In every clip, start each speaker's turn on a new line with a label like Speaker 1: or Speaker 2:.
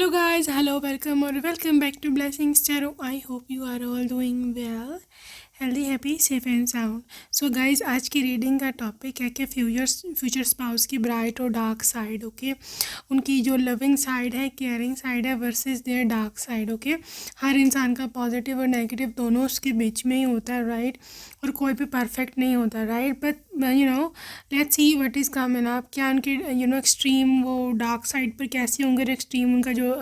Speaker 1: Hello guys, hello, welcome or welcome back to Blessings Tarot. I hope you are all doing well, healthy, happy, safe and sound. So guys, आज की reading का topic है कि future spouse की bright और dark side. Okay, उनकी जो loving side है, केयरिंग साइड है versus their dark side. Okay, हर इंसान का पॉजिटिव और नेगेटिव दोनों उसके बीच में ही होता है, राइट. और कोई भी परफेक्ट नहीं होता, right. But let's see what is coming up. क्या उनके एक्सट्रीम वो डार्क साइड पर कैसी होंगे और एक्सट्रीम उनका जो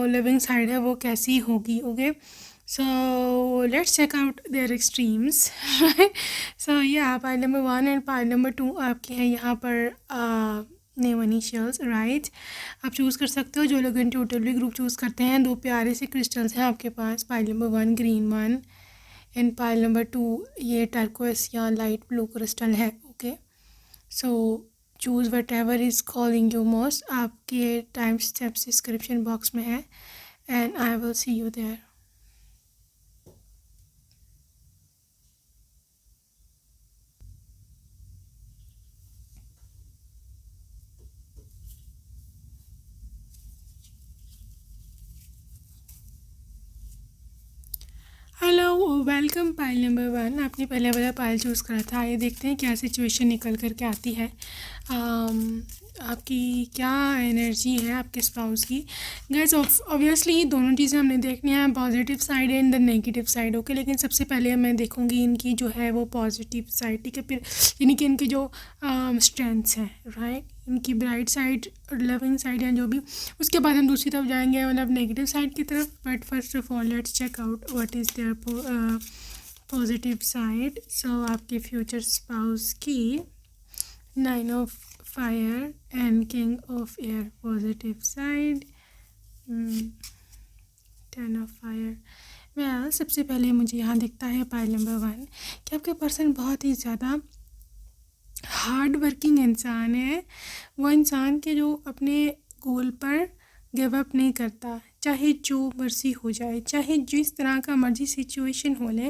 Speaker 1: लिविंग साइड है वो कैसी होगी. Okay, so let's check out their extremes. So yeah, pile number 1 and pile number 2 आपके हैं यहाँ पर नेम इनिशियल्स, राइट. आप चूज़ कर सकते हो. जो लोग इंट्यूटिवली ग्रुप चूज़ करते हैं, दो प्यारे से क्रिस्टल्स हैं आपके पास. Pile number 1 green one and pile number 2 ये टर्कोइस या लाइट ब्लू क्रिस्टल है. Okay, so choose whatever is calling you most. आपके टाइम स्टेप्स डिस्क्रिप्शन बॉक्स में है and I will see you there. Hello, welcome. Pile number 1 आपने पहले वाला pile choose करा था. आइए देखते हैं क्या सिचुएशन निकल कर के आती है. आपकी क्या एनर्जी है आपके स्पाउस की. गाइस ऑब्वियसली दोनों चीज़ें हमने देखनी है, positive side and the negative side. Okay, लेकिन सबसे पहले मैं देखूंगी इनकी जो है वो पॉजिटिव साइड. ठीक है, फिर यानी कि इनकी जो स्ट्रेंथ्स हैं, राइट, इनकी ब्राइट साइड और लविंग साइड हैं जो भी. उसके बाद हम दूसरी तरफ जाएंगे, मतलब नेगेटिव साइड की तरफ. But first of all let's check out what is their positive side. So आपके फ्यूचर स्पाउस की 9 of fire and king of air. Positive side 10 of fire. Well, सबसे पहले मुझे यहाँ दिखता है पाइल नंबर 1 कि आपके पर्सन बहुत ही ज़्यादा हार्ड वर्किंग इंसान है. वो इंसान के जो अपने गोल पर गिव अप नहीं करता, चाहे जो मर्जी हो जाए, चाहे जिस तरह का मर्जी सिचुएशन हो ले.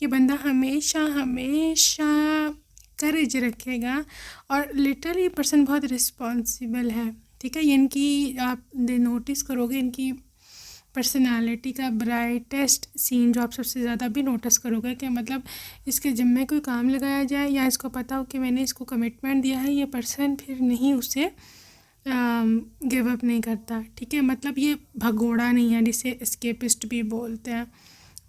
Speaker 1: ये बंदा हमेशा हमेशा करेज रखेगा और लिटरली पर्सन बहुत रिस्पॉन्सिबल है. ठीक है, ये इनकी आप नोटिस करोगे, इनकी पर्सनालिटी का ब्राइटेस्ट सीन जो आप सबसे ज़्यादा भी नोटिस करोगे कि मतलब इसके जिम्मे कोई काम लगाया जाए या इसको पता हो कि मैंने इसको कमिटमेंट दिया है, ये पर्सन फिर नहीं उसे गिव अप नहीं करता. ठीक है, मतलब ये भगोड़ा नहीं है जिसे एस्केपिस्ट भी बोलते हैं,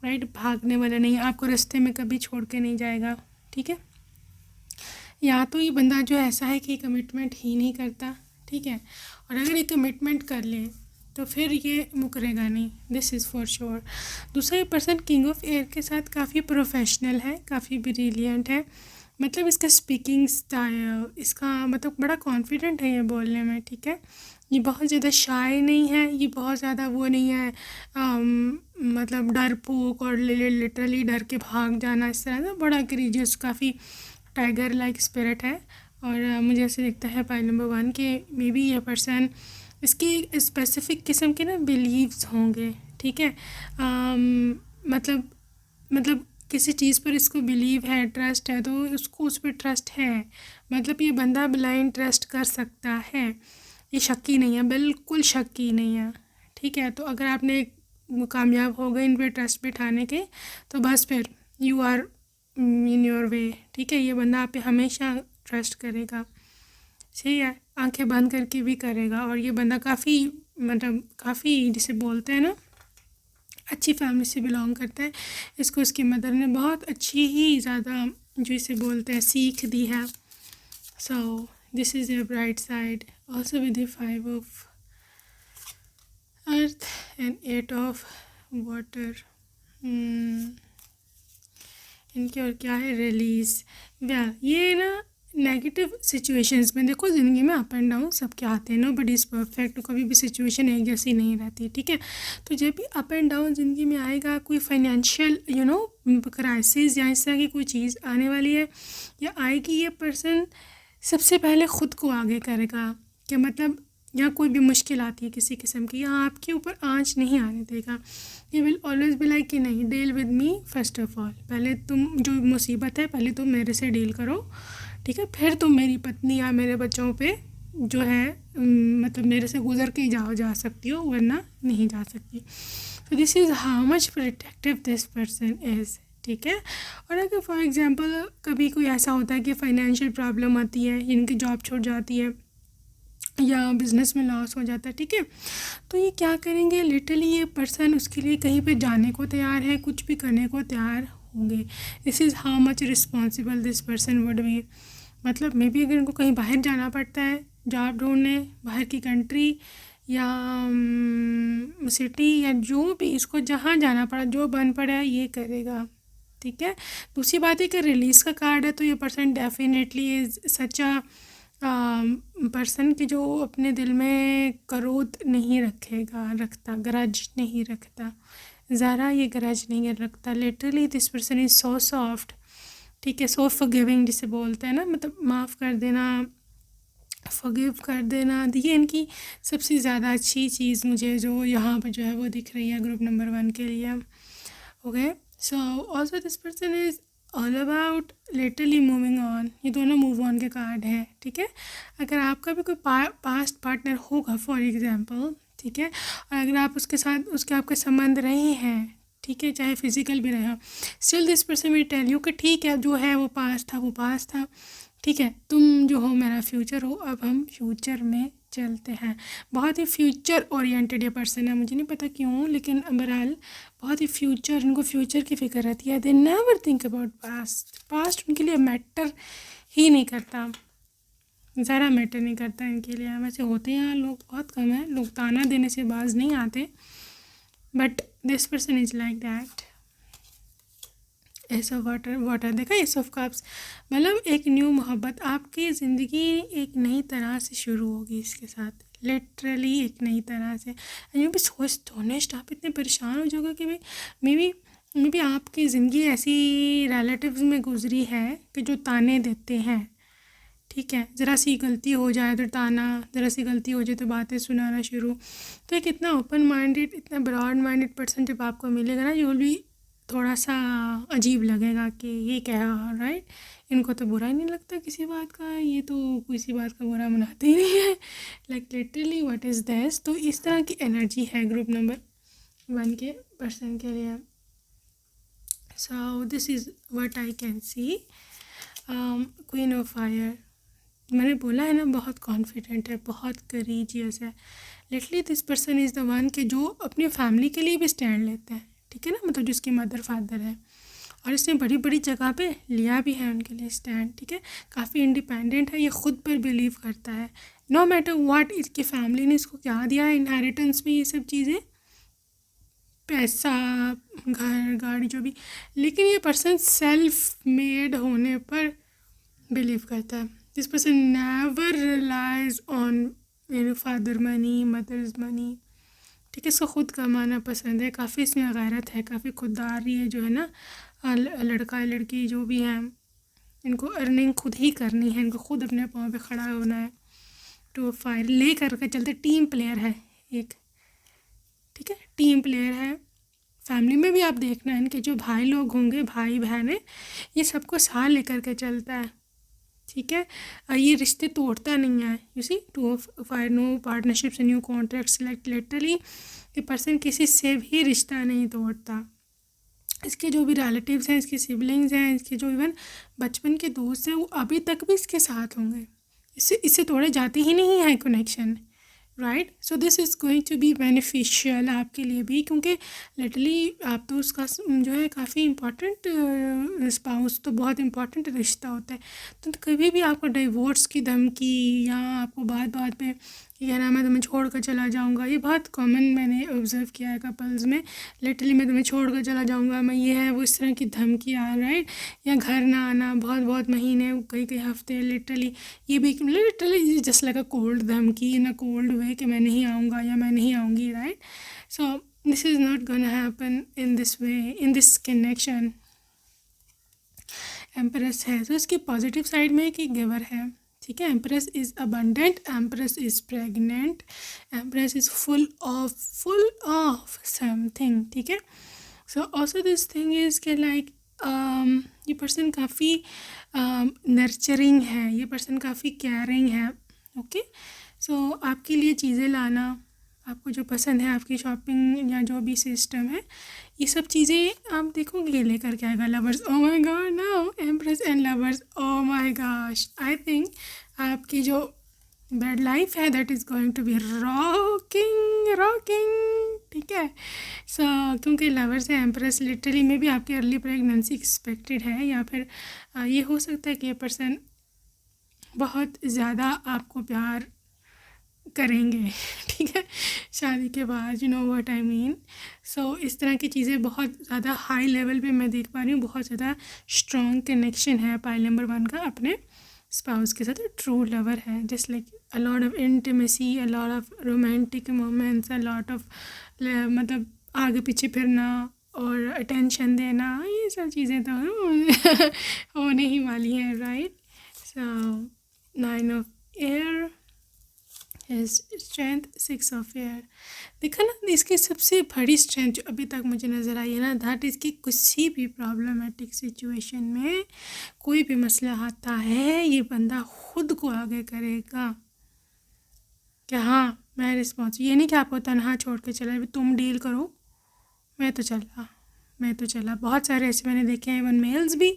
Speaker 1: राइट. भागने वाला नहीं, आपको रास्ते में कभी छोड़ के नहीं जाएगा. ठीक है, या तो ये बंदा जो ऐसा है कि कमिटमेंट ही नहीं करता. ठीक है, और अगर ये कमिटमेंट कर ले तो फिर ये मुकरेगा नहीं, दिस इज़ फॉर श्योर. दूसरा, ये पर्सन किंग ऑफ एयर के साथ काफ़ी प्रोफेशनल है, काफ़ी ब्रिलियंट है. मतलब इसका स्पीकिंग स्टाइल, इसका मतलब बड़ा कॉन्फिडेंट है ये बोलने में. ठीक है, ये बहुत ज़्यादा शाय नहीं है, ये बहुत ज़्यादा वो नहीं है मतलब डरपोक और लिटरली डर के भाग जाना, इस तरह से. बड़ा करेजियस, काफ़ी टाइगर लाइक स्पिरिट है. और मुझे ऐसे दिखता है पाइल नंबर 1 के मे बी ये पर्सन इसकी स्पेसिफिक किस्म के ना बिलीव्स होंगे. ठीक है, मतलब किसी चीज़ पर इसको बिलीव है, ट्रस्ट है, तो उसको उस पर ट्रस्ट है. मतलब ये बंदा ब्लाइंड ट्रस्ट कर सकता है, ये शक्की नहीं है, बिल्कुल शक्की नहीं है. ठीक है, तो अगर आपने कामयाब हो गए इन पर ट्रस्ट बिठाने के तो बस फिर you are in your way. ठीक है, ये बंदा आप पे हमेशा ट्रस्ट करेगा. सही है, आंखें बंद करके भी करेगा. और ये बंदा काफ़ी मतलब काफ़ी जिसे बोलते हैं ना, अच्छी फैमिली से बिलोंग करता है. इसको इसकी मदर ने बहुत अच्छी ही ज़्यादा जो इसे बोलते हैं सीख दी है. सो this is a bright side also with 5 of earth and 8 of water. इनकी और क्या है, रिलीज़. ये ना नेगेटिव सिचुएशंस में, देखो ज़िंदगी में अप एंड डाउन सबके आते हैं, नो बट इज़ परफेक्ट, कभी भी सिचुएशन एक जैसी नहीं रहती. ठीक है, तो जब भी अप एंड डाउन ज़िंदगी में आएगा, कोई फाइनेंशियल क्राइसिस या इस तरह की कोई चीज़ आने वाली है या आएगी, ये पर्सन सबसे पहले ख़ुद को आगे करेगा. कि मतलब या कोई भी मुश्किल आती है किसी किस्म की, या आपके ऊपर आँच नहीं आने देगा. ये विल ऑलवेज बी लाइक कि नहीं, deal with me first of all. पहले तुम जो मुसीबत है पहले तुम मेरे से डील करो. ठीक है, फिर तुम मेरी पत्नी या मेरे बच्चों पे जो है मतलब मेरे से गुजर के ही जा सकती हो, वरना नहीं जा सकती। तो this is how much protective this person is, ठीक है। और अगर फॉर एग्जांपल कभी कोई ऐसा होता है कि फाइनेंशियल प्रॉब्लम आती है, इनकी जॉब छूट जाती है या बिज़नेस में लॉस हो जाता है, ठीक है, तो ये क्या करेंगे, लिटरली ये पर्सन उसके लिए कहीं पे जाने को तैयार है, कुछ भी करने को तैयार होंगे। This is how much responsible this person would be. मतलब मे बी अगर इनको कहीं बाहर जाना पड़ता है जॉब ढूंढने, बाहर की कंट्री या सिटी या जो भी इसको जहाँ जाना पड़ा, जो बन पड़ा है ये करेगा, ठीक है। दूसरी बात है कि रिलीज़ का कार्ड है, तो ये person definitely is such a person की जो अपने दिल में क्रोध नहीं रखता, ग्रज नहीं रखता, ज़रा ये ग्रज नहीं रखता। Literally this person is so soft, ठीक है, सो फॉरगिविंग जिसे बोलते हैं ना, मतलब माफ़ कर देना, फॉरगिव कर देना। ये इनकी सबसे ज़्यादा अच्छी चीज़ मुझे जो यहाँ पर जो है वो दिख रही है ग्रुप नंबर 1 के लिए। Okay, so also this person is all about literally moving on. ये दोनों मूव ऑन के कार्ड हैं, ठीक है। अगर आपका भी कोई पास्ट पार्टनर होगा फॉर एग्जांपल, ठीक है, और अगर आप उसके साथ उसके आपके संबंध रहे हैं, ठीक है, चाहे फिजिकल भी रहे हो, still this person will tell you कि ठीक है, जो है वो पास्ट था, वो पास्ट था, ठीक है, तुम जो हो मेरा फ्यूचर हो, अब हम फ्यूचर में चलते हैं। बहुत ही फ्यूचर ओरिएंटेड ये पर्सन है, मुझे नहीं पता क्यों, लेकिन बहरहाल बहुत ही फ्यूचर, इनको फ्यूचर की फिक्र रहती है। They never think about past. Past उनके लिए मैटर ही नहीं करता, ज़रा मैटर नहीं करता इनके लिए। वैसे होते हैं लोग बहुत कम हैं, लोग ताना देने से बाज नहीं आते, but this person is like that. S of water देखा, एस ऑफ कप्स, मतलब एक न्यू मोहब्बत, आपकी ज़िंदगी एक नई तरह से शुरू होगी इसके साथ, लिटरली एक नई तरह से। ये भी सोच ऑनेस्ट, आप इतने परेशान हो जाओगे कि भाई मे बी आपकी ज़िंदगी ऐसी रिलेटिव्स में गुजरी है कि जो ताने देते हैं, ठीक है, ज़रा सी गलती हो जाए तो ताना, ज़रा सी गलती हो जाए तो बातें सुनाना शुरू। तो एक इतना ओपन माइंडेड, इतना ब्रॉड माइंडेड पर्सन जब आपको मिलेगा ना, यू विल बी थोड़ा सा अजीब लगेगा कि ये क्या है, राइट। इनको तो बुरा ही नहीं लगता किसी बात का, ये तो किसी बात का बुरा मनाते ही नहीं है, like literally what is this. तो इस तरह की एनर्जी है ग्रुप नंबर 1 के पर्सन के लिए। सो this is what I can C. Queen of fire, मैंने बोला है ना, बहुत कॉन्फिडेंट है, बहुत करेजियस है। Literally this person is the one कि जो अपनी फैमिली के लिए भी स्टैंड लेते हैं, ठीक है ना, मतलब जिसकी मदर फादर है, और इसने बड़ी बड़ी जगह पे लिया भी है उनके लिए स्टैंड, ठीक है। काफ़ी इंडिपेंडेंट है, ये खुद पर बिलीव करता है, नो मैटर व्हाट इसकी फैमिली ने इसको क्या दिया है इनहेरिटेंस में, ये सब चीज़ें, पैसा, घर, गाड़ी, जो भी, लेकिन ये पर्सन सेल्फ मेड होने पर बिलीव करता है। This person never relies on father money, mother's money, ठीक है, इसको खुद कमाना पसंद है, काफ़ी इसमें गैरत है, काफ़ी खुददारी है, जो है ना, लड़का लड़की जो भी है, इनको अर्निंग खुद ही करनी है, इनको खुद अपने पाँव पे खड़ा होना है। तो फायर ले करके चलते, टीम प्लेयर है एक, ठीक है, टीम प्लेयर है। फैमिली में भी आप देखना, इनके जो भाई लोग होंगे, भाई बहन, ये सबको साथ लेकर के चलता है, ठीक है। ये रिश्ते तोड़ता नहीं है, you see, two of fire, no partnerships, new contracts, like literally ये पर्सन किसी से भी रिश्ता नहीं तोड़ता। इसके जो भी रिलेटिव्स हैं, इसके सिबलिंग्स हैं, इसके जो इवन बचपन के दोस्त हैं, वो अभी तक भी इसके साथ होंगे, इससे तोड़े जाते ही नहीं है connection, right. So this is going to be beneficial आपके लिए भी, क्योंकि लिटरली आप तो उसका जो है काफ़ी इम्पॉर्टेंट स्पाउस, तो बहुत इम्पॉर्टेंट रिश्ता होता है। तो कभी भी आपको डिवोर्स की धमकी या आपको बात बात पे क्या नाम है, तुम्हें छोड़ कर चला जाऊंगा, ये बहुत कॉमन मैंने ऑब्जर्व किया है कपल्स में, लिटरली मैं तुम्हें छोड़ कर चला जाऊंगा, मैं ये है वो, इस तरह की धमकियाँ, राइट। या घर ना आना, बहुत बहुत महीने, कई कई हफ्ते, लिटरली ये भी literally just like a cold धमकी इन अ कोल्ड वे कि मैं नहीं आऊँगा या मैं नहीं आऊँगी, right. So this is not gonna happen in this way, in this connection. Empress है, तो इसकी पॉजिटिव साइड में कि गिवर है, ठीक है। Empress is abundant, empress is pregnant, empress is full of something, ठीक है। सो ऑल्सो दिस थिंग इज़ के लाइक ये पर्सन काफ़ी नर्चरिंग है, ये पर्सन काफ़ी केयरिंग है, ओके। सो आपके लिए चीज़ें लाना, आपको जो पसंद है, आपकी शॉपिंग या जो भी सिस्टम है, ये सब चीज़ें आप देखोगे ये लेकर के आएगा lovers. Oh my God, now empress and lovers, oh my gosh, I think आपकी जो बेड लाइफ है that is going to be rocking rocking, ठीक है। सो क्योंकि लवर्स है एम्प्रेस, लिटरली में भी आपकी अर्ली प्रेगनेंसी एक्सपेक्टेड है, या फिर ये हो सकता है कि ये पर्सन बहुत ज़्यादा आपको प्यार करेंगे, ठीक है, शादी के बाद, you know what I mean. So इस तरह की चीज़ें बहुत ज़्यादा हाई लेवल पे मैं देख पा रही हूँ, बहुत ज़्यादा स्ट्रॉन्ग कनेक्शन है पाइल नंबर 1 का अपने स्पाउस के साथ, ट्रू लवर है, just like a lot of intimacy, a lot of romantic moments, a lot of मतलब आगे पीछे फिरना और अटेंशन देना, ये सब चीज़ें तो होने ही वाली हैं, right. So 9 of air, strength 6 of air. देखा ना, इसकी सबसे बड़ी स्ट्रेंथ जो अभी तक मुझे नज़र आई है ना, दैट इसकी किसी भी प्रॉब्लमेटिक सिचुएशन में कोई भी मसला आता है, ये बंदा खुद को आगे करेगा कि हाँ मैं रिस्पॉन्स, ये नहीं कि आपको तनहा छोड़ के चला, तुम डील करो, मैं तो चला। बहुत सारे ऐसे मैंने देखे हैं, इवन मेल्स भी।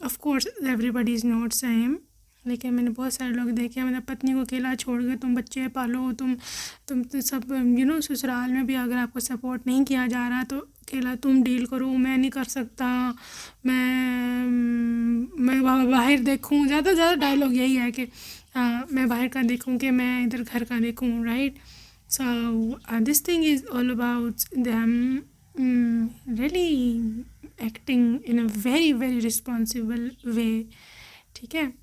Speaker 1: Of course everybody is not same, लेकिन मैंने बहुत सारे लोग देखे हैं, मतलब पत्नी को अकेला छोड़ के तुम बच्चे पालो, तुम तो सब यू नो, ससुराल में भी अगर आपको सपोर्ट नहीं किया जा रहा तो अकेला तुम डील करो, मैं नहीं कर सकता, मैं बाहर देखूँ, ज़्यादा से ज़्यादा डायलॉग यही है कि मैं बाहर का देखूँ कि मैं इधर घर का देखूँ, right. So this thing is all about them really acting in a very very responsible way, ठीक है।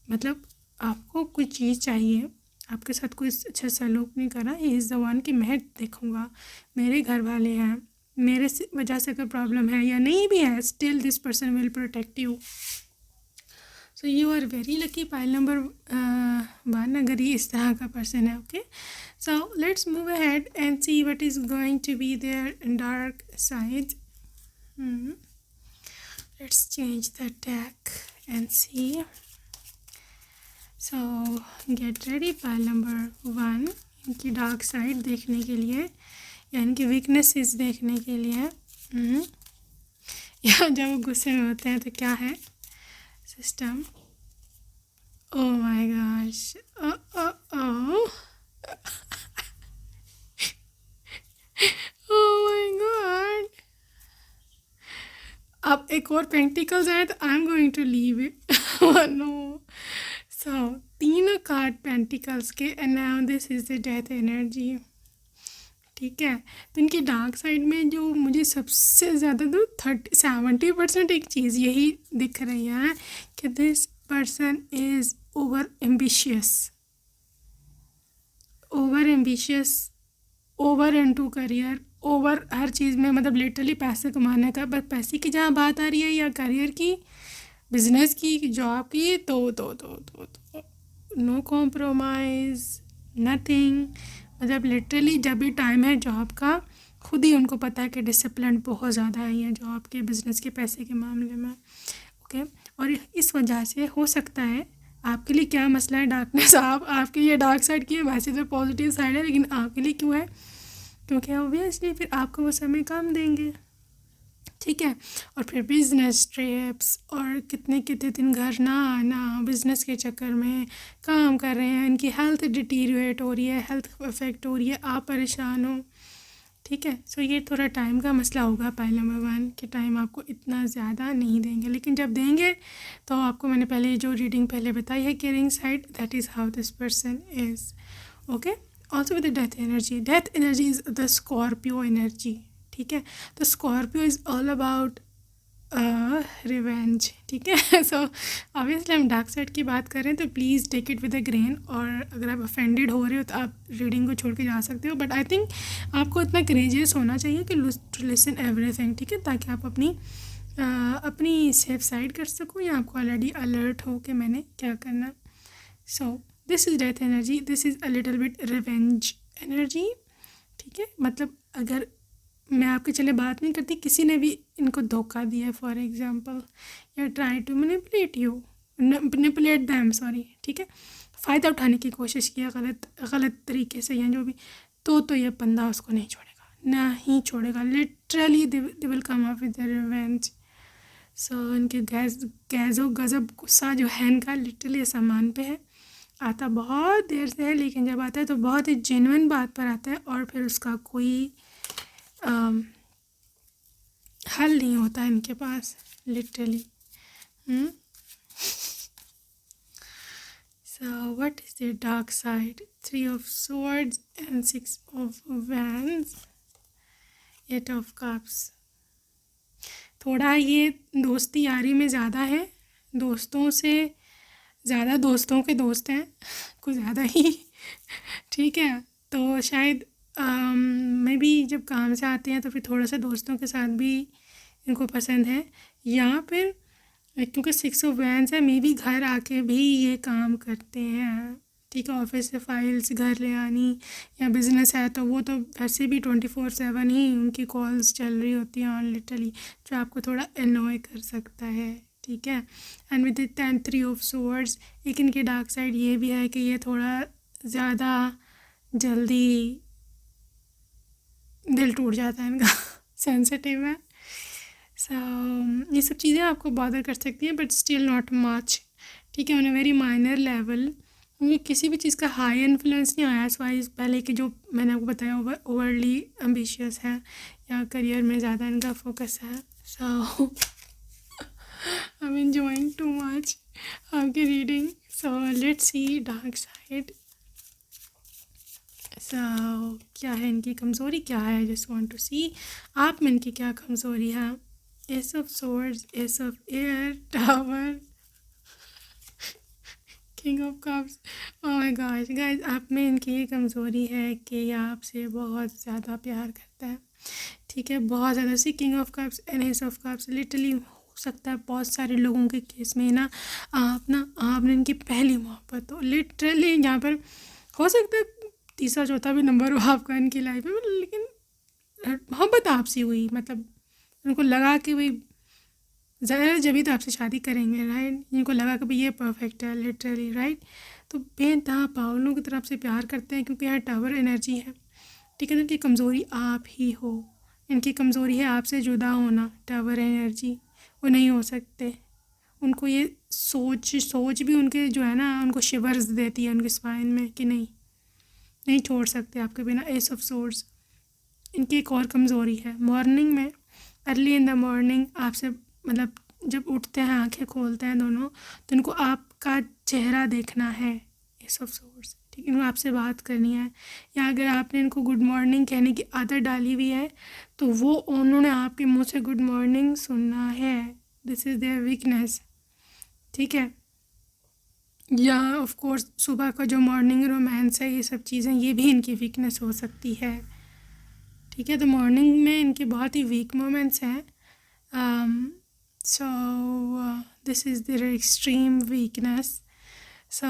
Speaker 1: मतलब आपको कोई चीज़ चाहिए, आपके साथ कोई अच्छा सलूक नहीं करा, ही इज़ द वन कि मैं देखूँगा, मेरे घर वाले हैं, मेरे वजह से कोई प्रॉब्लम है या नहीं भी है, still this person will protect you. So you are very lucky pile number 1 अगर ये इस तरह का पर्सन है, okay. So let's move ahead and see what is going to be their dark side. Let's change the tag and see. So get ready pile number 1 इनकी dark side देखने के लिए, या इनकी वीकनेसेस देखने के लिए, या जब वो गुस्से में होते हैं तो क्या है system. Oh my gosh, oh my God, अब एक और पेंटिकल्स आए तो I am going to leave it, no. So 3 card pentacles के, and now this is the death energy, ठीक है। तो इनकी डार्क साइड में जो मुझे सबसे ज़्यादा तो 70% एक चीज़ यही दिख रही है कि this person is over ambitious, over into career, over हर चीज़ में, मतलब लिटरली पैसे कमाने का, बस पैसे की जहाँ बात आ रही है या करियर की, बिजनेस की, जॉब की, तो नो कॉम्प्रोमाइज़, नथिंग। मतलब लिटरली जब भी टाइम है जॉब का, खुद ही उनको पता है कि डिसिप्लिन बहुत ज़्यादा है ये जॉब के, बिज़नेस के, पैसे के मामले में, ओके। और इस वजह से हो सकता है आपके लिए क्या मसला है डार्कनेस, आपके ये डार्क साइड की है, वैसे तो पॉजिटिव साइड है, लेकिन आपके लिए क्यों है, क्योंकि ऑब्वियसली फिर आपको वो समय कम देंगे, ठीक है। और फिर बिज़नेस ट्रिप्स और कितने कितने दिन घर ना आना, बिज़नेस के चक्कर में काम कर रहे हैं, इनकी हेल्थ डिटीरिएट हो रही है, हेल्थ अफेक्ट हो रही है, आप परेशान हो, ठीक है। सो ये थोड़ा टाइम का मसला होगा पाइल नंबर 1 कि टाइम आपको इतना ज़्यादा नहीं देंगे, लेकिन जब देंगे तो आपको मैंने पहले जो रीडिंग पहले बताई है caring side, that is how this person is, okay. Also with the death energy is the Scorpio energy, ठीक है। तो Scorpio is all about revenge, ठीक है। सो ऑब्वियसली हम डार्क साइड की बात कर रहे हैं, तो please take it with a grain, और अगर आप ऑफेंडेड हो रहे हो तो आप रीडिंग को छोड़ के जा सकते हो, बट आई थिंक आपको इतना करेजियस होना चाहिए कि टू लिसन एवरीथिंग, ठीक है, ताकि आप अपनी सेफ साइड कर सको, या आपको ऑलरेडी अलर्ट हो कि मैंने क्या करना। सो this is death energy, this is a little bit revenge energy, ठीक है। मतलब अगर मैं आपके चले बात नहीं करती, किसी ने भी इनको धोखा दिया फॉर एग्जांपल, या try to manipulate them, sorry, ठीक है, फ़ायदा उठाने की कोशिश किया गलत गलत तरीके से या जो भी, तो ये बंदा उसको नहीं छोड़ेगा, नहीं छोड़ेगा। Literally they will come up with the revenge. So इनके गैज़ो गज़ब गुस्सा जो है इनका लिटरली आसमान पे है। आता बहुत देर से है, लेकिन जब आता है तो बहुत ही जेन्युइन बात पर आता है, और फिर उसका कोई हल नहीं होता है इनके पास literally. So what is their dark side? 3 of swords and 6 of wands, 8 of cups। थोड़ा ये दोस्ती यारी में ज़्यादा है, दोस्तों से ज़्यादा दोस्तों के दोस्त हैं कुछ ज़्यादा ही। ठीक है, तो शायद मैं भी जब काम से आते हैं तो फिर थोड़ा सा दोस्तों के साथ भी इनको पसंद है, या फिर क्योंकि 6 ऑफ वैंड्स है, मे भी घर आके भी ये काम करते हैं। ठीक है, ऑफिस से फाइल्स घर ले आनी, या बिज़नेस है तो वो तो वैसे भी 24/7 ही उनकी कॉल्स चल रही होती हैं ऑन लिटरली, जो आपको थोड़ा एनॉय कर सकता है। ठीक है, and with the 3 of swords, एक इनकी डार्क साइड ये भी है कि ये थोड़ा ज़्यादा जल्दी दिल टूट जाता है इनका सेंसिटिव है। सो ये सब चीज़ें आपको बॉदर कर सकती हैं, बट स्टिल नॉट मच। ठीक है, on a very minor level, क्योंकि किसी भी चीज़ का हाई इन्फ्लुएंस नहीं आया वाइज पहले कि जो मैंने आपको बताया ओवरली एम्बिशियस है या करियर में ज़्यादा इनका फोकस है। So I am enjoying too much आपकी reading. So let's see dark side. So क्या है इनकी कमज़ोरी, क्या है, जस्ट वांट टू सी आप में इनकी क्या कमज़ोरी है। Ace of swords, S of air, tower, king of cups. Oh my God guys, आप में इनकी ये कमज़ोरी है कि ये आपसे बहुत ज़्यादा प्यार करता है। ठीक है, बहुत ज़्यादा। See king of cups and ace of cups, literally हो सकता है बहुत सारे लोगों के केस में ना आपने इनकी पहली मोहब्बत हो, लिटरली यहाँ पर हो सकता है तीसरा चौथा भी नंबर हो आपका इनकी लाइफ में, लेकिन मोहब्बत आपसे हुई, मतलब उनको लगा कि भाई ज़्यादा जब भी तो आपसे शादी करेंगे, राइट। इनको लगा कि भाई ये परफेक्ट है लिटरली, राइट। तो बेनतहा पागलों की तरफ से प्यार करते हैं, क्योंकि यहाँ टावर एनर्जी है। ठीक है, तो इनकी कमज़ोरी आप ही हो, इनकी कमज़ोरी है आपसे जुदा होना। टावर एनर्जी वो नहीं हो सकते, उनको ये सोच भी उनके जो है ना, उनको शिवर्स देती है उनके स्पाइन में कि नहीं छोड़ सकते आपके बिना। एस ऑफ सोर्ड्स, इनकी एक और कमज़ोरी है, मॉर्निंग में अर्ली इन द मॉर्निंग आपसे, मतलब जब उठते हैं आंखें खोलते हैं दोनों, तो इनको आपका चेहरा देखना है। एस ऑफ सोर्ड्स, ठीक है, इनको आपसे बात करनी है, या अगर आपने इनको गुड मॉर्निंग कहने की आदत डाली हुई है तो वो उन्होंने आपके मुंह से गुड मॉर्निंग सुनना है। This is their weakness. ठीक है, या ऑफ कोर्स सुबह का जो मॉर्निंग रोमांस है, ये सब चीज़ें ये भी इनकी वीकनेस हो सकती है। ठीक है, तो मॉर्निंग में इनके बहुत ही वीक मोमेंट्स हैं। So this is their extreme weakness. So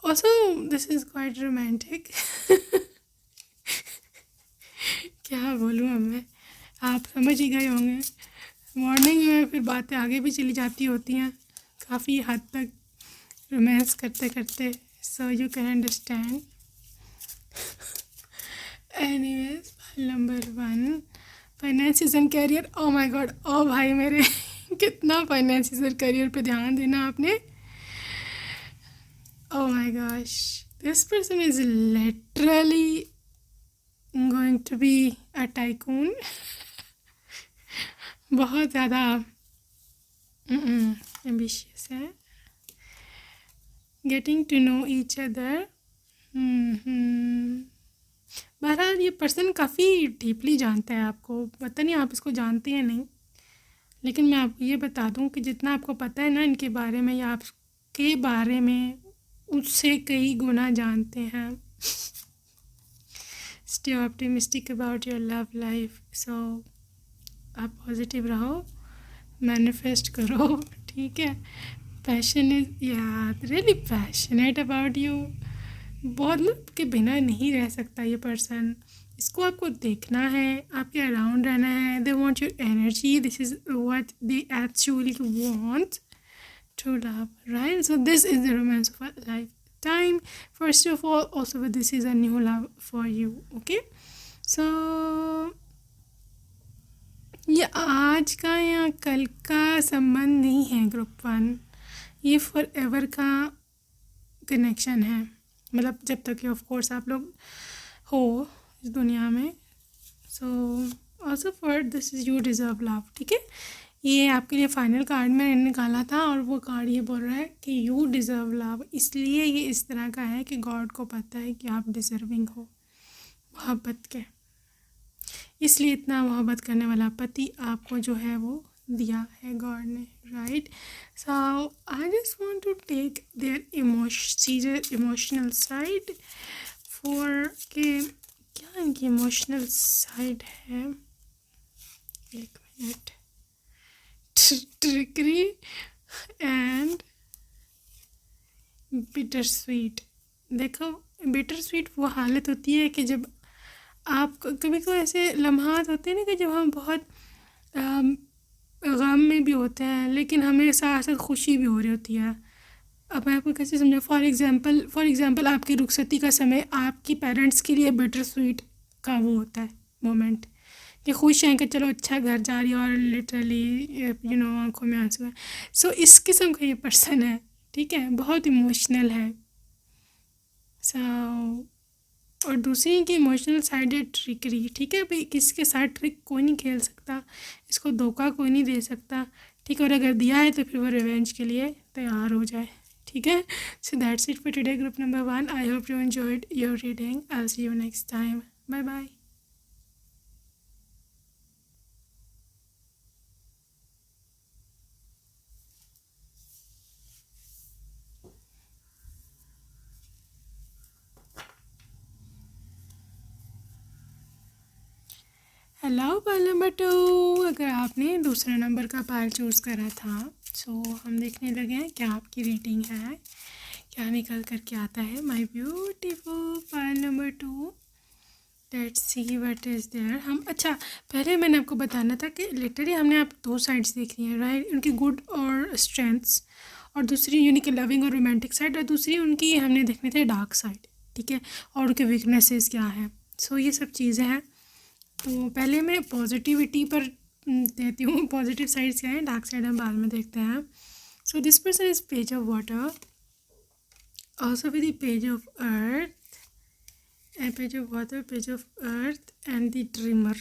Speaker 1: also this is quite romantic. क्या बोलूँ अब मैं, आप समझ ही गए होंगे। मॉर्निंग में फिर बातें आगे भी चली जाती होती हैं काफ़ी हद तक रोमांस करते करते, so you can understand. Anyways, number 1 finances and career. Oh my God, oh भाई मेरे कितना फाइनेंसिस और करियर पे ध्यान देना आपने। Oh my gosh, this person is literally going to be a tycoon. बहुत ज़्यादा एम्बिशियस है। Getting to know each other. बहरहाल ये पर्सन काफ़ी डीपली जानता है आपको, पता नहीं आप इसको जानते हैं नहीं, लेकिन मैं आपको ये बता दूं कि जितना आपको पता है ना इनके बारे में या आपके बारे में, उससे कई गुना जानते हैं। Stay optimistic about your love life. So आप पॉजिटिव रहो, मैनिफेस्ट करो। ठीक है, passion is really passionate about you. बहुत लोग के बिना नहीं रह सकता ये पर्सन, इसको आपको देखना है, आपके अराउंड रहना है। They want your energy, this is what they actually want to love, right. So this is the romance of life. time. First of all, also this is a new love for you. Okay, so ये आज का या कल का संबंध नहीं है group 1, ये फॉर एवर का कनेक्शन है, मतलब जब तक कि ऑफ कोर्स आप लोग हो इस दुनिया में. So also for this is you deserve love. ठीक है, ये आपके लिए फाइनल कार्ड मैंने निकाला था और वो कार्ड ये बोल रहा है कि यू डिज़र्व लव. इसलिए ये इस तरह का है कि गॉड को पता है कि आप डिज़र्विंग हो मोहब्बत के, इसलिए इतना मोहब्बत करने वाला पति आपको जो है वो दिया है गॉड ने. Right, so I just want to take their emotional side for के क्या इनकी इमोशनल साइड है. एक minute. Trickery and bittersweet. देखो, बिटर स्वीट वो हालत होती है कि जब आप कभी कभी ऐसे लम्हात होते हैं ना कि जब हम बहुत गम में भी होते हैं लेकिन हमें साथ साथ खुशी भी हो रही होती है. अब मैं आपको कैसे समझाऊँ. फॉर एग्ज़ाम्पल आपकी रुखसती का समय आपकी पेरेंट्स के लिए बिटर स्वीट का वो होता है मोमेंट कि खुश हैं कि चलो अच्छा घर जा रही है और लिटरली आंखों में आंसू है. सो इस किस्म का ये पर्सन है. ठीक है, बहुत इमोशनल है. सो और दूसरी की इमोशनल साइड है ट्रिकरी. ठीक है भाई, किसी के साथ ट्रिक कोई नहीं खेल सकता, इसको धोखा कोई नहीं दे सकता. ठीक है, और अगर दिया है तो फिर वो रिवेंज के लिए तैयार हो जाए. ठीक है, so that's it for today group number 1. I hope you enjoyed your reading. I will see you next time. Bye bye. Hello pile number 2. अगर आपने दूसरा नंबर का पाल चूज़ करा था सो हम देखने लगे हैं क्या आपकी रेटिंग है, क्या निकल कर के आता है. My beautiful pile number 2. Let's see what is there. हम अच्छा पहले मैंने आपको बताना था कि लिटरली हमने आप 2 साइड्स देखनी है. राइट, उनकी गुड और स्ट्रेंथ्स, और दूसरी उनकी लविंग और रोमांटिक साइड, और दूसरी उनकी हमने देखने थे डार्क साइड. ठीक है, और उनके वीकनेसेस क्या हैं. सो ये सब चीज़ें हैं. तो पहले मैं पॉजिटिविटी पर देती हूँ, पॉजिटिव साइड्स क्या हैं, डार्क साइड हम बाद में देखते हैं. So this person is page of water, also with the page of earth, and page of water, page of earth and the dreamer.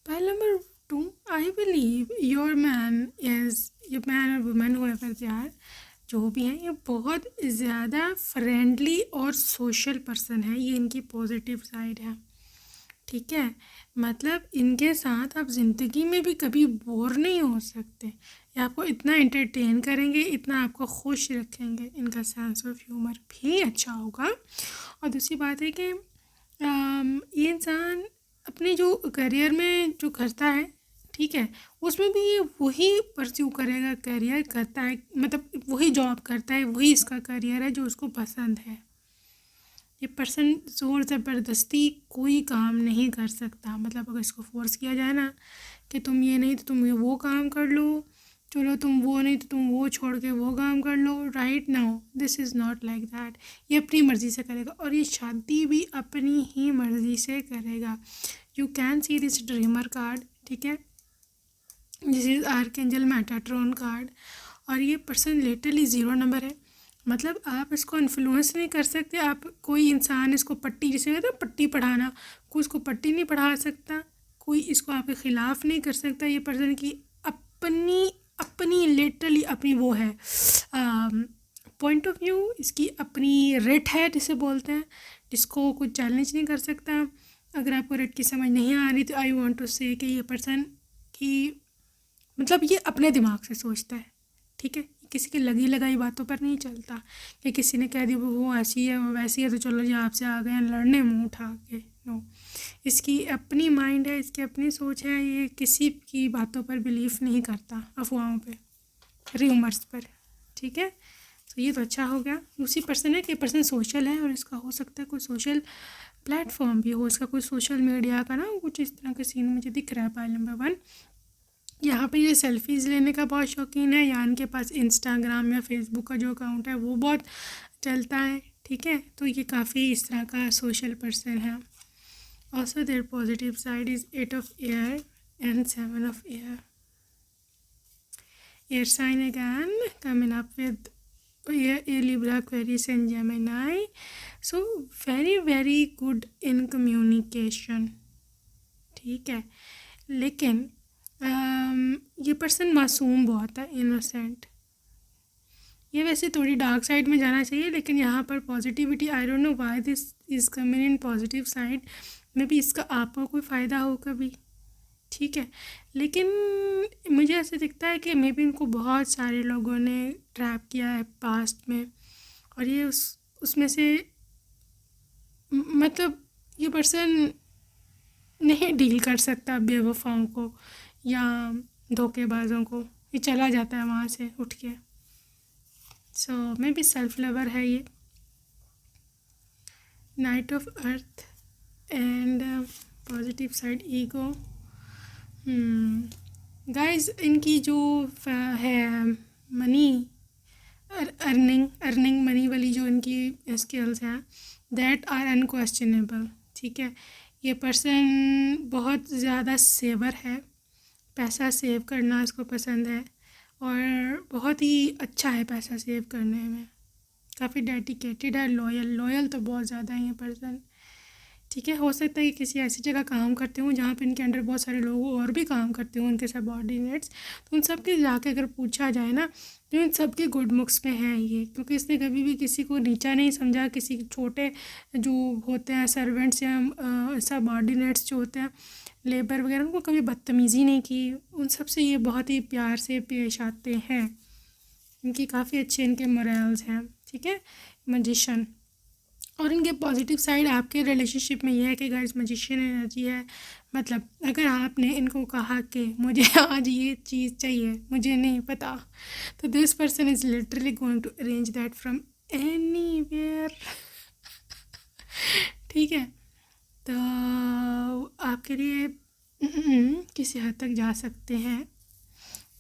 Speaker 1: Pile number 2, I believe your man or woman, whoever they are, जो भी हैं, ये बहुत ज़्यादा friendly और social person है. ये इनकी पॉजिटिव साइड है. ठीक है, मतलब इनके साथ आप ज़िंदगी में भी कभी बोर नहीं हो सकते. ये आपको इतना एंटरटेन करेंगे, इतना आपको खुश रखेंगे. इनका सेंस ऑफ ह्यूमर भी अच्छा होगा. और दूसरी बात है कि ये इंसान अपने जो करियर में जो करता है, ठीक है, उसमें भी ये वही परस्यू करेगा, करियर करता है, मतलब वही जॉब करता है, वही इसका करियर है जो उसको पसंद है. ये पर्सन ज़ोर ज़बरदस्ती कोई काम नहीं कर सकता. मतलब अगर इसको फोर्स किया जाए ना कि तुम ये नहीं तो तुम ये वो काम कर लो, चलो तुम वो नहीं तो तुम वो छोड़ के वो काम कर लो. Right, now this is not like that. ये अपनी मर्ज़ी से करेगा और ये शादी भी अपनी ही मर्ज़ी से करेगा. You can see this dreamer card. ठीक है, this is archangel Metatron card. और ये पर्सन लिटरली 0 नंबर है. मतलब आप इसको इन्फ्लुएंस नहीं कर सकते. आप कोई इंसान इसको पट्टी, जैसे कहते हैं पट्टी पढ़ाना, कोई इसको पट्टी नहीं पढ़ा सकता, कोई इसको आपके ख़िलाफ़ नहीं कर सकता. ये पर्सन की अपनी लिटरली अपनी वो है पॉइंट ऑफ व्यू, इसकी अपनी रेट है जिसे बोलते हैं, जिसको कुछ चैलेंज नहीं कर सकता. अगर आपको रेट की समझ नहीं आ रही तो आई वांट टू से कि ये पर्सन की मतलब ये अपने दिमाग से सोचता है. ठीक है, किसी की लगी लगाई बातों पर नहीं चलता कि किसी ने कह दिया वो ऐसी है वो वैसी है तो चलो जी आपसे आ गए लड़ने मुँह उठा के. नो, इसकी अपनी माइंड है, इसकी अपनी सोच है. ये किसी की बातों पर बिलीव नहीं करता, अफवाहों पे, र्यूमर्स पर. ठीक है, तो ये तो अच्छा हो गया. दूसरी पर्सन है कि पर्सन सोशल है और इसका हो सकता है कोई सोशल प्लेटफॉर्म भी हो, इसका कोई सोशल मीडिया का ना कुछ इस तरह का सीन मुझे दिख रहा है. पाइल नंबर 1 यहाँ पे ये सेल्फीज़ लेने का बहुत शौकीन है, या इनके पास इंस्टाग्राम या फेसबुक का जो अकाउंट है वो बहुत चलता है, ठीक है। तो ये काफ़ी इस तरह का सोशल पर्सन है। Also their positive side is 8 of air and 7 of air. Air sign again coming up with a Libra, Aquarius and Gemini. So very very good in communication, ठीक है। लेकिन ये पर्सन मासूम बहुत है, इनोसेंट। ये वैसे थोड़ी डार्क साइड में जाना चाहिए, लेकिन यहाँ पर positivity, I don't know why this is coming in positive side. May be इसका आपको कोई फ़ायदा हो कभी, ठीक है। लेकिन मुझे ऐसे दिखता है कि मे बी इनको बहुत सारे लोगों ने ट्रैप किया है पास्ट में, और ये उसमें से मतलब ये पर्सन नहीं डील कर सकता बेवफाओं को या धोखेबाजों को, ये चला जाता है वहाँ से उठ के। सो मे बी सेल्फ लवर है ये। Night of earth and positive side ego. Guys, इनकी जो है मनी अर्निंग मनी वाली जो इनकी स्किल्स हैं, दैट आर अनक्वेश्चनेबल, ठीक है। ये पर्सन बहुत ज़्यादा सेवर है, पैसा सेव करना इसको पसंद है, और बहुत ही अच्छा है पैसा सेव करने में, काफ़ी डेडिकेटेड है, लॉयल तो बहुत ज़्यादा है ये पर्सन, ठीक है। हो सकता है कि किसी ऐसी जगह काम करते हों जहाँ पे इनके अंडर बहुत सारे लोग और भी काम करते हों, उनके सबऑर्डिनेट्स, तो उन सब के जाके अगर पूछा जाए ना, तो इन सब के गुड बुक्स में है ये, क्योंकि इसने कभी भी किसी को नीचा नहीं समझा। किसी छोटे जो होते हैं सर्वेंट्स या सबऑर्डिनेट्स जो होते हैं, लेबर वगैरह, उनको कभी बदतमीज़ी नहीं की। उन सब से ये बहुत ही प्यार से पेश आते हैं। इनकी काफ़ी अच्छे इनके मोरल्स हैं, ठीक है। मैजिशियन, और इनके पॉजिटिव साइड आपके रिलेशनशिप में यह है कि गाइस मैजिशियन एनर्जी है। मतलब अगर आपने इनको कहा कि मुझे आज ये चीज़ चाहिए, मुझे नहीं पता, तो this person is literally going to arrange that from anywhere, ठीक है। तो आपके लिए किसी हद तक जा सकते हैं,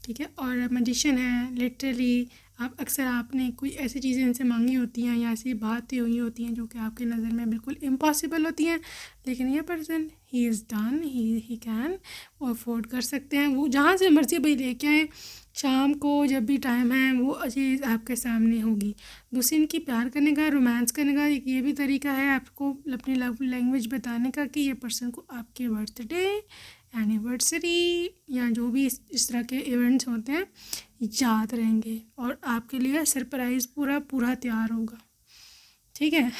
Speaker 1: ठीक है। और मैजिशियन है, लिटरली आप अक्सर आपने कोई ऐसी चीज़ें इनसे मांगी होती हैं या ऐसी बातें हुई होती हैं जो कि आपकी नज़र में बिल्कुल इम्पॉसिबल होती हैं, लेकिन ये person he is done, he can, वो अफोर्ड कर सकते हैं। वो जहाँ से मर्ज़ी भाई लेके आए, शाम को जब भी टाइम है वो चीज़ आपके सामने होगी। दूसरी इनकी प्यार करने का, रोमांस करने का एक ये भी तरीका है आपको अपनी लव लैंग्वेज बताने का, कि ये पर्सन को आपके बर्थडे, एनिवर्सरी या जो भी इस तरह के इवेंट्स होते हैं याद रहेंगे, और आपके लिए सरप्राइज़ पूरा तैयार होगा, ठीक है।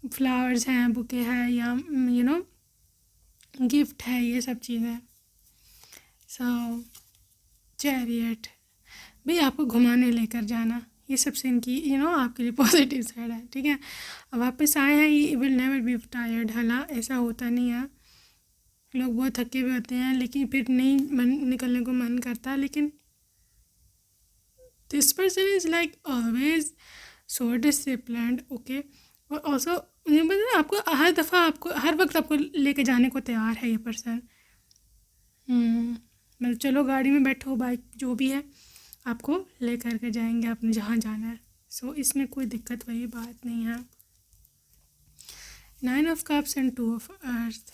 Speaker 1: फ्लावर्स हैं, बुके है, या गिफ्ट है, ये सब चीज़ें। सो चैरियट, भाई आपको घुमाने लेकर जाना, ये सबसे इनकी आपके लिए पॉजिटिव साइड है, ठीक है। अब वापस आए हैं, ये विल नेवर बी टायर्ड। हाला ऐसा होता नहीं है, लोग बहुत थके हुए होते हैं लेकिन फिर नहीं निकलने को मन करता, लेकिन this person is like always so disciplined, okay. और ऑल्सो मुझे पता है, आपको हर दफ़ा, आपको हर वक्त आपको लेके जाने को तैयार है ये पर्सन। मतलब चलो गाड़ी में बैठो, बाइक जो भी है, आपको ले करके जाएंगे आपने जहाँ जाना है। सो इसमें कोई दिक्कत वाली बात नहीं है। 9 of cups and 2 of earth,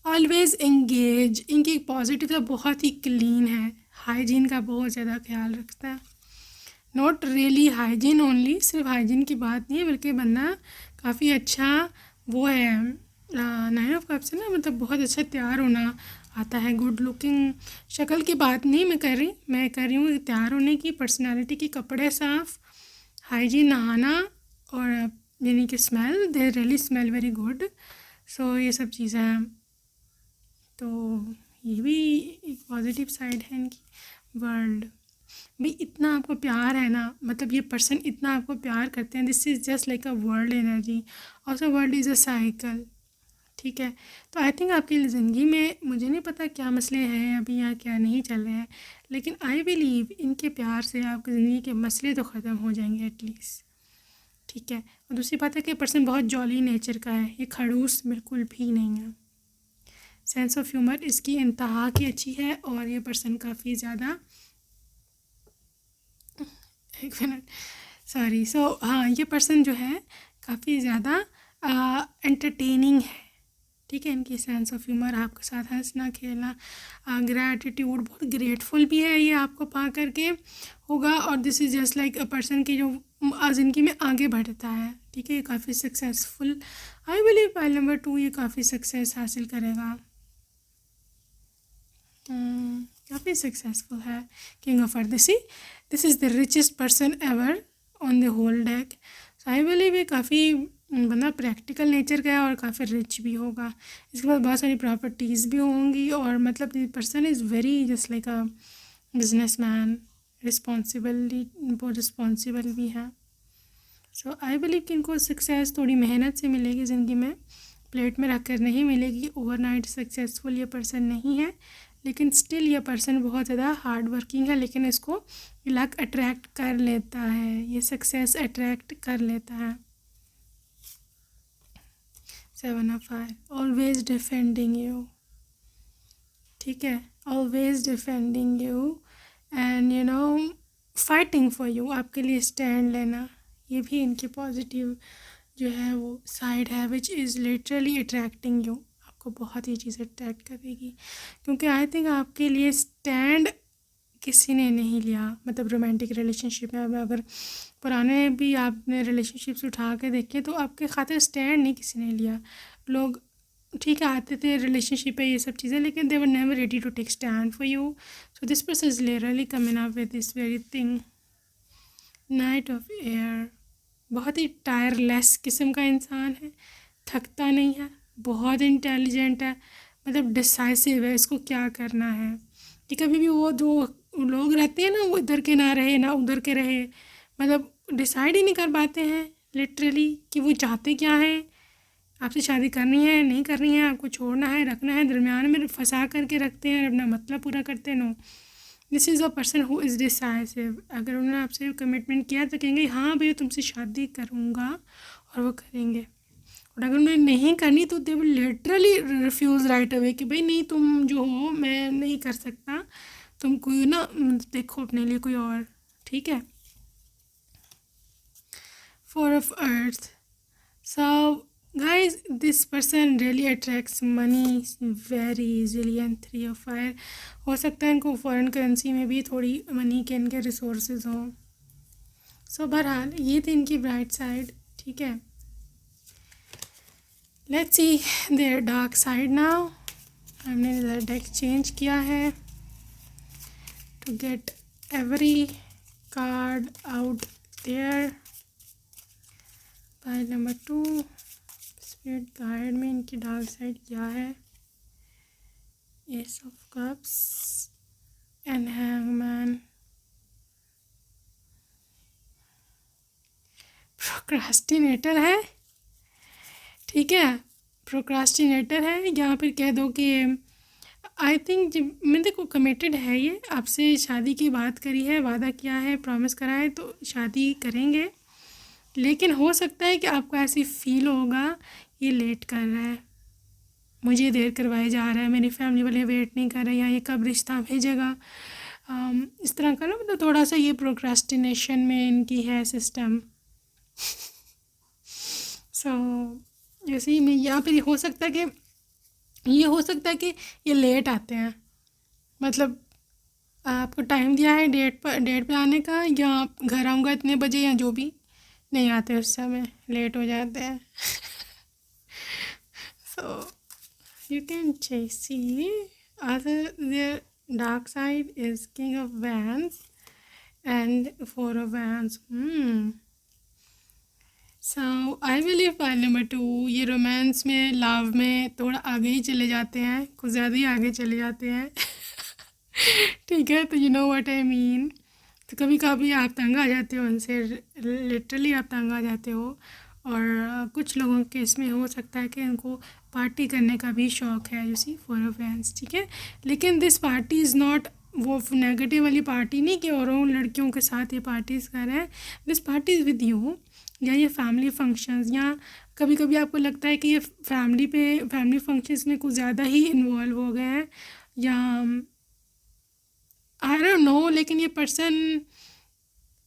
Speaker 1: always engage. इनकी पॉजिटिव तो बहुत ही क्लीन है, हाइजीन का बहुत ज़्यादा ख्याल रखता है। नॉट रियली हाइजीन ओनली, सिर्फ हाइजीन की बात नहीं है, बल्कि बंदा काफ़ी अच्छा वो है। 9 ऑफ कप्स है ना, मतलब बहुत अच्छा तैयार होना आता है, गुड लुकिंग। शक्ल की बात नहीं मैं कर रही हूँ तैयार होने की, पर्सनालिटी की, कपड़े साफ़, हाइजीन, नहाना, और यानी कि smell, they really smell very good. So ये सब चीज़ें हैं, तो ये भी एक पॉजिटिव साइड है इनकी। वर्ल्ड, भाई इतना आपको प्यार है ना, मतलब ये पर्सन इतना आपको प्यार करते हैं, this is just like a world energy. Also world is a cycle, ठीक है। तो आई थिंक आपकी ज़िंदगी में, मुझे नहीं पता क्या मसले हैं अभी या क्या नहीं चल रहे हैं, लेकिन आई बिलीव इनके प्यार से आपकी ज़िंदगी के मसले तो ख़त्म हो जाएंगे एटलीस्ट, ठीक है। और दूसरी बात है कि पर्सन बहुत जॉली नेचर का है, ये खड़ूस बिल्कुल भी नहीं है। सेंस ऑफ ह्यूमर इसकी इंतहा की अच्छी है। और ये पर्सन काफ़ी ज़्यादा, एक मिनट, सॉरी, हाँ, ये पर्सन जो है काफ़ी ज़्यादा एंटरटेनिंग है, ठीक है। इनकी सेंस ऑफ ह्यूमर, आपके साथ हंसना खेलना, ग्रैटिट्यूड, बहुत ग्रेटफुल भी है ये आपको पा करके होगा। और this is just like a person की जो ज़िंदगी में आगे बढ़ता है, ठीक है। ये काफ़ी successful, I believe pile number 2 ये काफ़ी सक्सेस हासिल करेगा, काफ़ी सक्सेसफुल है। King of earth, this is the richest person ever on the whole deck. So I believe ये काफ़ी बंदा प्रैक्टिकल नेचर का है और काफ़ी रिच भी होगा। इसके बाद बहुत सारी प्रॉपर्टीज़ भी होंगी और मतलब the person is very just like a business man, बहुत रिस्पॉन्सिबल भी है। सो आई बिलीव कि इनको सक्सेस थोड़ी मेहनत से मिलेगी ज़िंदगी में, प्लेट में रख कर नहीं मिलेगी। ओवरनाइट सक्सेसफुल ये पर्सन नहीं है, लेकिन स्टिल ये पर्सन बहुत ज़्यादा हार्ड वर्किंग है, लेकिन इसको लक अट्रैक्ट कर लेता है, ये सक्सेस अट्रैक्ट कर लेता है। 7 of fire, always defending you, ठीक है, always defending you and you know fighting for you, आपके लिए स्टैंड लेना, ये भी इनकी पॉजिटिव जो है वो साइड है, which is literally attracting you, आपको बहुत ही चीज़ अट्रैक्ट करेगी। क्योंकि आई थिंक आपके लिए स्टैंड किसी ने नहीं लिया, मतलब रोमांटिक रिलेशनशिप में अगर पुराने भी आपने रिलेशनशिप्स उठा के देखे तो आपके खातिर स्टैंड नहीं किसी ने लिया। लोग ठीक है आते थे रिलेशनशिप है ये सब चीज़ें, लेकिन they were never ready to take stand for you. So this person is literally coming up with this very thing. Knight of air, बहुत ही टायरलेस किस्म का इंसान है, थकता नहीं है, बहुत इंटेलिजेंट है, मतलब डिसाइसिव है, इसको क्या करना है कि कभी भी वो जो लोग रहते हैं ना वो इधर के ना रहे ना उधर के रहे, मतलब डिसाइड ही नहीं कर पाते हैं लिटरली कि वो चाहते क्या है, आपसे शादी करनी है नहीं करनी है, आपको छोड़ना है रखना है, दरमियान में फंसा करके रखते हैं और अपना मतलब पूरा करते हैं। No, this is a person who is decisive. अगर उन्होंने आपसे कमिटमेंट किया तो कहेंगे हाँ भैया तुमसे शादी करूँगा, और वो करेंगे। और अगर उन्हें नहीं करनी तो they will literally refuse right away कि भाई नहीं तुम जो हो मैं नहीं कर सकता, तुम कोई ना देखो अपने लिए कोई और, ठीक है। 4 of earth, so guys this person really attracts money very easily. And 3 of fire, हो सकता है इनको फॉरेन करेंसी में भी थोड़ी मनी के इनके रिसोर्सेज हों। सो बहरहाल ये थी इनकी ब्राइट साइड, ठीक है। Let's see their dark side now. हमने डेक चेंज किया है to get every card out there. Pile number 2, spirit guide में इनकी डार्क साइड क्या है। Ace of cups and hangman, procrastinator है, ठीक है, प्रोक्रास्टिनेटर है, या फिर कह दो कि आई थिंक मैं देखो कमिटेड है, ये आपसे शादी की बात करी है, वादा किया है, प्रॉमिस करा है तो शादी करेंगे, लेकिन हो सकता है कि आपको ऐसी फील होगा ये लेट कर रहा है, मुझे देर करवाया जा रहा है, मेरी फैमिली वाले वेट नहीं कर रहे, या ये कब रिश्ता भेजेगा, इस तरह का ना, मतलब थोड़ा सा ये प्रोक्रास्टिनेशन में इनकी है सिस्टम। सो जैसे ही मैं यहाँ पर हो सकता है कि ये लेट आते हैं, मतलब आपको टाइम दिया है डेट पे आने का, या आप घर आऊँगा इतने बजे, या जो भी, नहीं आते उस समय, लेट हो जाते हैं। सो you can see other their dark side is King of Wands and 4 of Wands. So I believe pile number 2 ये रोमांस में लव में थोड़ा आगे ही चले जाते हैं, कुछ ज़्यादा ही आगे चले जाते हैं। ठीक है, तो you know what I mean. तो कभी कभी आप तंग आ जाते हो उनसे, लिटरली आप तंग आ जाते हो। और कुछ लोगों के इसमें हो सकता है कि उनको पार्टी करने का भी शौक़ है, यू सी 4 ऑफ वैंड्स, ठीक है। लेकिन दिस पार्टी इज़ नॉट वो नेगेटिव वाली पार्टी नहीं कि औरों लड़कियों के साथ ये पार्टीज़ कर रहे हैं, दिस पार्टीज़ विद यू, या ये फैमिली फंक्शंस, या कभी कभी आपको लगता है कि ये फैमिली फंक्शंस में कुछ ज़्यादा ही इन्वॉल्व हो गए हैं, या आई डोंट नो, लेकिन ये पर्सन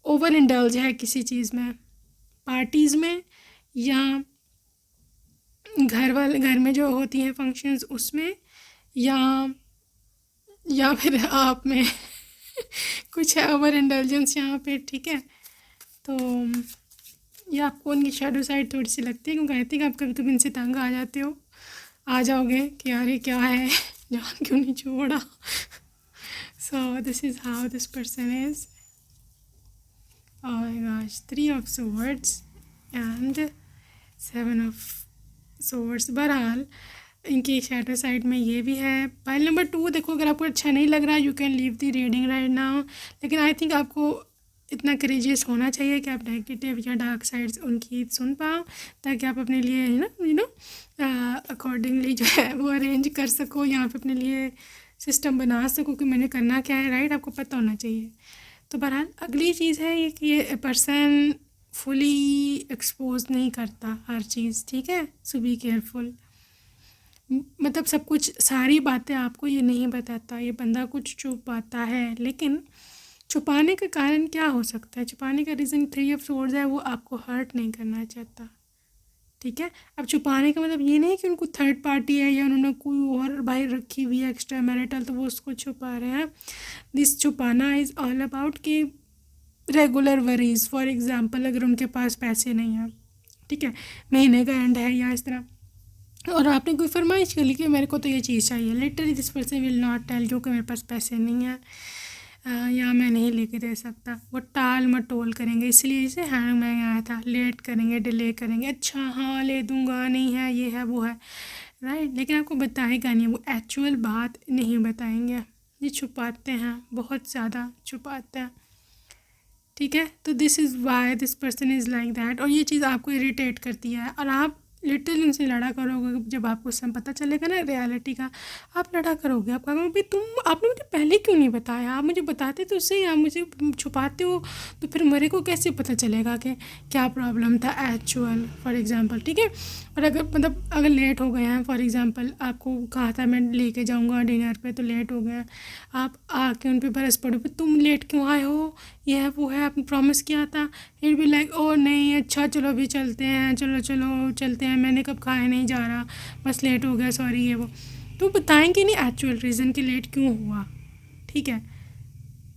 Speaker 1: ओवर इंडल्ज है किसी चीज़ में, पार्टीज़ में, या घर में जो होती हैं फंक्शंस उसमें, या फिर आप में कुछ है ओवर इंडल्जेंस यहाँ पे, ठीक है। तो ये आपको उनकी शेडो साइड थोड़ी सी लगती है, क्योंकि आई थिंक आप कभी कभी इनसे तंग आ जाते हो, आ जाओगे कि यार ये क्या है, जान क्यों नहीं छोड़ा। सो this is how this person is. Oh my gosh, 3 of swords and 7 of swords। बहरहाल इनकी शैडो साइड में ये भी है। पाइल नंबर 2 देखो, अगर आपको अच्छा नहीं लग रहा you can leave the reading right now, लेकिन आई थिंक आपको इतना करेजियस होना चाहिए कि आप नेगेटिव या डार्क साइड्स उनकी सुन पाओ, ताकि आप अपने लिए यू नो अकॉर्डिंगली जो है वो अरेंज कर सको, यहाँ पे अपने लिए सिस्टम बना सको कि मैंने करना क्या है, राइट, आपको पता होना चाहिए। तो बहरहाल अगली चीज़ है ये कि ये पर्सन फुली एक्सपोज नहीं करता हर चीज़, ठीक है, सो बी केयरफुल। मतलब सब कुछ सारी बातें आपको ये नहीं बताता, ये बंदा कुछ छुपाता है, लेकिन छुपाने का कारण क्या हो सकता है, छुपाने का रीज़न 3 ऑफ सोर्ड्स है, वो आपको हर्ट नहीं करना चाहता, ठीक है। अब छुपाने का मतलब ये नहीं कि उनको थर्ड पार्टी है या उन्होंने कोई और भाई रखी हुई है एक्स्ट्रा मैरिटल, तो वो उसको छुपा रहे हैं। दिस छुपाना इज़ ऑल अबाउट कि रेगुलर वरीज, फॉर एग्जांपल अगर उनके पास पैसे नहीं हैं, ठीक है, महीने का एंड है या इस तरह, और आपने कोई फरमाइश कर ली कि मेरे को तो ये चीज़ चाहिए, literally this person will not tell you कि मेरे पास पैसे नहीं हैं या मैं नहीं लेके दे सकता। वो टाल मटोल करेंगे, इसलिए इसे हैंग मैंग आया था, लेट करेंगे, डिले करेंगे, अच्छा हाँ ले दूंगा, नहीं है, ये है वो है, राइट, लेकिन आपको बताएगा नहीं, वो एक्चुअल बात नहीं बताएंगे, ये छुपाते हैं, बहुत ज़्यादा छुपाते हैं, ठीक है। तो this is why this person is like that, और ये चीज़ आपको इरिटेट करती है, और आप लिटरली उनसे लड़ा करोगे। जब आपको सब पता चलेगा ना रियलिटी का, आप लड़ा करोगे, आप कहोगे भाई तुम आपने मुझे पहले क्यों नहीं बताया, आप मुझे बताते तो सही, आप मुझे छुपाते हो, तो फिर मेरे को कैसे पता चलेगा कि क्या प्रॉब्लम था एक्चुअल, फॉर एग्जांपल, ठीक है। और अगर मतलब अगर लेट हो गए हैं, फॉर एग्जांपल आपको कहा था मैं लेके जाऊंगा डिनर पे, तो लेट हो गए, आप आके उन पे बरस पड़ो, तुम लेट क्यों आए हो, ये है वो है, आपने प्रॉमिस किया था, इट बी लाइक ओ नहीं अच्छा चलो अभी चलते हैं, चलो चलो चलते हैं, मैंने कब खाया नहीं जा रहा, बस लेट हो गया, सॉरी ये वो, तो बताएंगे नहीं एक्चुअल रीज़न कि लेट क्यों हुआ, ठीक है।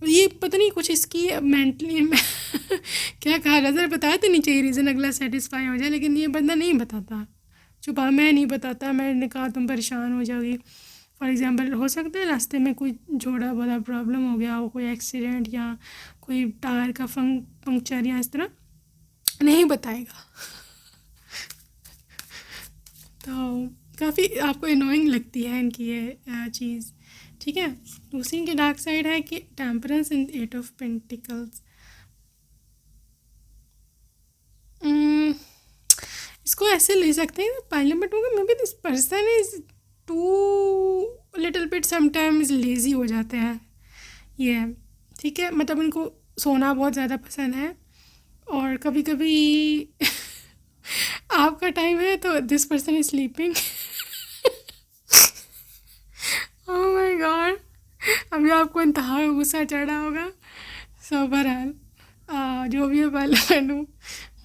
Speaker 1: ये पता नहीं कुछ इसकी मेंटली क्या कहा जाता, बताया तो नहीं चाहिए रीज़न, अगला सेटिस्फाई हो जाए, लेकिन ये बंदा नहीं बताता, छुपा, मैं नहीं बताता, मैंने कहा तुम परेशान हो जाओगी। फॉर एग्ज़ाम्पल हो सकता है रास्ते में कोई छोटा बड़ा प्रॉब्लम हो गया हो, कोई एक्सीडेंट या कोई टायर का पंक्चर या इस तरह, नहीं बताएगा। तो काफ़ी आपको एनोइंग लगती है इनकी ये चीज़, ठीक है। दूसरी इनकी डार्क साइड है कि टेम्परेंस इन 8 ऑफ पेंटिकल्स। इसको ऐसे ले सकते हैं पहले बट होगा, maybe this person is too little bit sometimes lazy हो जाते हैं ये, ठीक है, मतलब उनको सोना बहुत ज़्यादा पसंद है, और कभी कभी आपका टाइम है तो this person is sleeping. Oh my God, अभी आपको इंतहा गुस्सा चढ़ा होगा। सो बहरहाल जो भी है पहले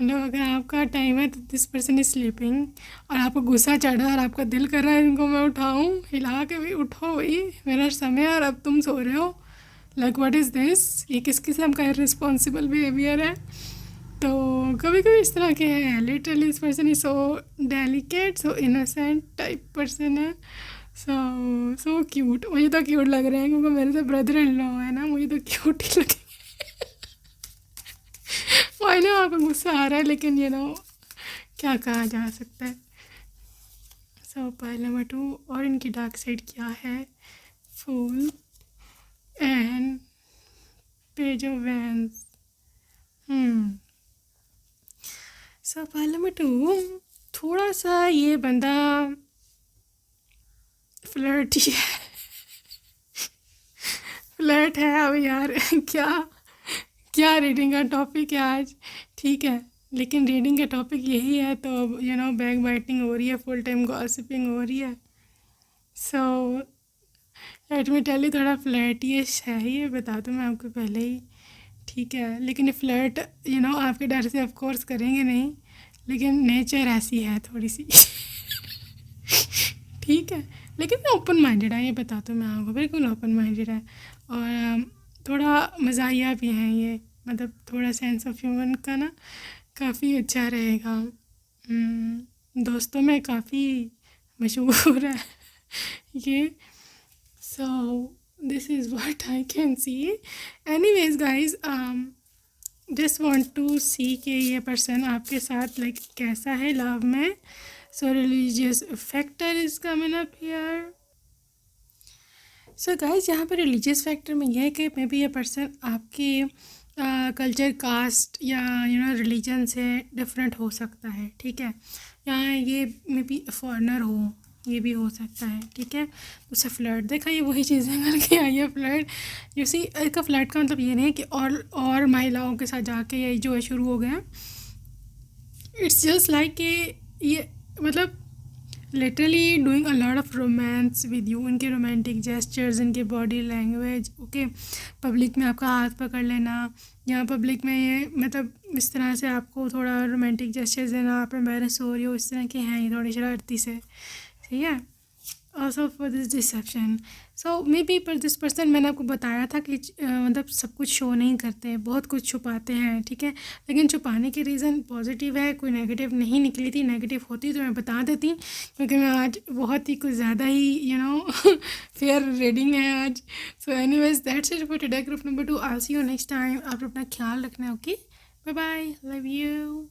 Speaker 1: मतलब अगर आपका टाइम है तो दिस पर्सन इज स्लीपिंग, और आपको गुस्सा चढ़ा और आपका दिल कर रहा है इनको मैं उठाऊं, हिला के भी उठो भाई मेरा समय और अब तुम सो रहे हो, लाइक व्हाट इज़ दिस, ये किस किस्म का इररिस्पॉन्सिबल बिहेवियर है। तो कभी कभी इस तरह के हैं, लिटरली इस person is so delicate, so innocent type person है, सो क्यूट, मुझे तो क्यूट लग रहे हैं क्योंकि मेरे से ब्रदर इन लॉ है ना, मुझे तो क्यूट ही लगे। आई नो आपको गुस्सा आ रहा है, लेकिन ये नो क्या कहा जा सकता है। सो पॉइंट नंबर 2, और इनकी डार्क साइड क्या है, fool and page of wands. So point number 2, थोड़ा सा ये बंदा फ्लर्टी है। फ्लर्ट है अब यार। क्या क्या रीडिंग का टॉपिक है आज, ठीक है, लेकिन रीडिंग का टॉपिक यही है तो बैक बाइटिंग हो रही है, फुल टाइम गॉसिपिंग हो रही है। So let me tell you, थोड़ा फ्लर्टिश है ये, बता दूँ मैं आपको पहले ही, ठीक है। लेकिन ये फ्लर्ट आपके डर से ऑफ कोर्स करेंगे नहीं, लेकिन नेचर ऐसी है थोड़ी सी। ठीक है, लेकिन मैं ओपन माइंडेड है, ये बताता हूँ मैं आपको, बिल्कुल ओपन माइंडेड है। और थोड़ा मज़ाहिया भी हैं ये, मतलब थोड़ा सेंस ऑफ ह्यूमर का ना काफ़ी अच्छा रहेगा। दोस्तों में काफ़ी मशहूर है ये। So this is what I can see. Anyways guys, just want to see कि ये पर्सन आपके साथ लाइक कैसा है लव में। So religious factor is coming up here. So guys, यहाँ पे रिलीजियस फैक्टर में यह है कि मे बी ये पर्सन आपके कल्चर, कास्ट या रिलीजन से डिफरेंट हो सकता है, ठीक है। यहाँ ये मे बी फॉरेनर हो, ये भी हो सकता है, ठीक है। उससे फ्लर्ट देखा, ये वही चीज़ें करके आई है फ्लर्ट। यू सी, इसका फ्लर्ट का मतलब ये नहीं है कि और महिलाओं के साथ जाके ये जो है शुरू हो गया। इट्स जस्ट लाइक कि ये मतलब literally doing a lot of romance with you, इनके रोमांटिक जेस्चर्स, इनके बॉडी लैंग्वेज, ओके। पब्लिक में आपका हाथ पकड़ लेना, या पब्लिक में ये मतलब इस तरह से आपको थोड़ा रोमांटिक जेस्चर्स देना, आप एम्बेरस हो रही हो इस तरह के हैं ये थोड़ी शरारती से, सही है। Also for this deception, so maybe पर दिस पर्सन, मैंने आपको बताया था कि मतलब सब कुछ शो नहीं करते, बहुत कुछ छुपाते हैं, ठीक है। लेकिन छुपाने के रीज़न पॉजिटिव है, कोई नेगेटिव नहीं निकली थी। नेगेटिव होती तो मैं बता देती, क्योंकि मैं आज बहुत ही कुछ ज़्यादा ही फेयर रीडिंग है आज। So anyways that's it for today group number 2। I see you next time. आप अपना ख्याल रखना, okay, bye bye, love you.